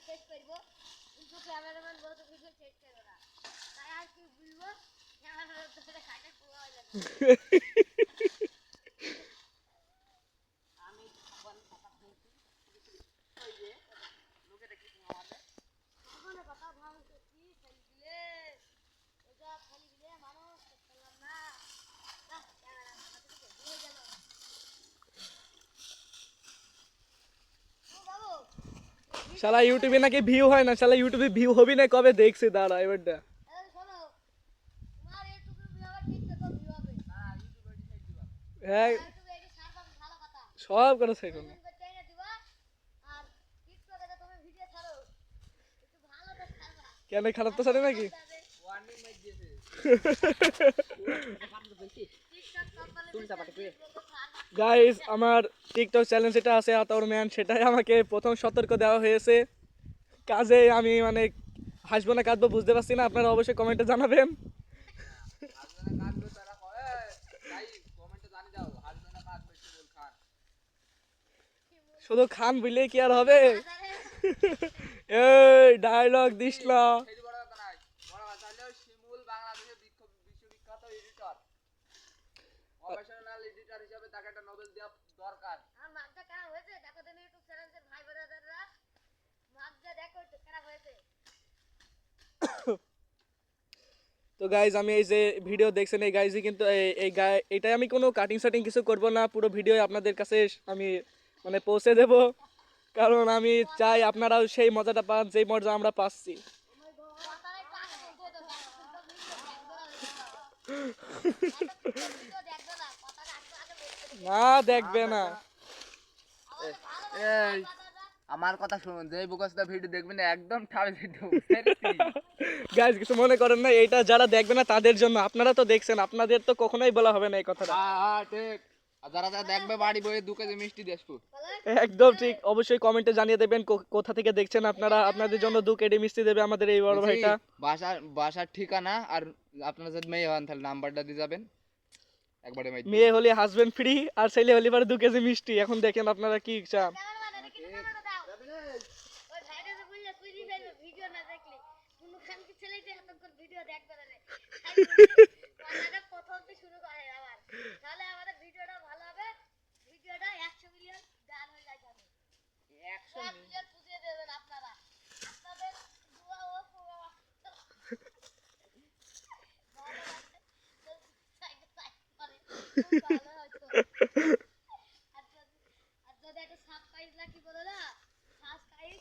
শেষ করব, কিন্তু ক্যামেরাম্যান বলতে ভিডিও শেষ করব না, তাই আর কি বলবো, ক্যামেরাম্যান তো সেটা খাইতে পুরো হয়ে যাবে। আমি খাবার খাতা খুঁজছি, ওই যে লোকে দেখি আমাদের ওখানে কথা ভাঙছে কি ফেলি দিলে, ওটা ফেলি দিলে মানুষ করলাম না, না ক্যামেরাম্যান হাতে থেকে দিয়ে গেল। শালা ইউটিউবে নাকি ভিউ হয় না, শালা ইউটিউবে ভিউ হবি না কবে দেখছি, দাঁড়া এবারটা হ্যাঁ সব করে সাইড করো। কেন খারাপ তো সারে নাকি গাইস, আমার টিকটক চ্যালেঞ্জ যেটা আছে আতাউর ম্যান, সেটাই আমাকে প্রথম সতর্ক দেওয়া হয়েছে। কাজে আমি মানে হাসবো না কাঁদবো বুঝতে পারছি না, আপনারা অবশ্যই কমেন্টে জানাবেন। শুধু খান বুঝলেই কি আর হবে? এই ডায়লগ দিস না। প্রফেশনাল এডিটর হিসেবে তাকে একটা নোবেল দেওয়া দরকার। আর মাগটা কেন হয়েছে দেখো তো ইউটিউব চ্যানেলের ভাই ব্রাদাররা, মাগটা দেখো তো কেন হয়েছে। তো গাইজ, আমি এই যে ভিডিও দেখছেন এই গাইজই কিন্তু এই এটাই আমি কোনো কাটিং সাটিং কিছু করব না, পুরো ভিডিও আপনাদের কাছে আমি মানে পৌঁছে দেব, কারণ আমি চাই আপনারাও সেই মজাটা পান যেই মজা আমরা পাচ্ছি। না দেখবে না, এই আমার কথা শুনুন, যে বুকাসটা ভিডিও দেখবেন না একদম ঠাড়ে ভিডিও। গাইজ কিছু মনে করেন না, এটা যারা দেখবে না তাদের জন্য, আপনারা তো দেখছেন, আপনাদের তো কখনোই বলা হবে না এই কথাটা। হ্যাঁ ঠিক। আর যারা যারা দেখবে বাড়ি বয়ে 2 কেজি মিষ্টি দিয়ে আসবো। একদম ঠিক, অবশ্যই কমেন্টে জানিয়ে দেবেন কোথা থেকে দেখছেন আপনারা, আপনাদের জন্য 2 কেডি মিষ্টি দেবে আমাদের এই বড় ভাইটা। বাসার ঠিকানা আর আপনারা যদি মেয়ে হন তাহলে নাম্বারটা দিয়ে যাবেন একবারে। মেয়ে হলে হাজবেন্ড ফ্রি, আর ছেলে হলে এবার 2 কেজি মিষ্টি। এখন দেখেন আপনারা কি চান। আর যদি একটা সাবস্ক্রাইব কি বলো না, সাবস্ক্রাইব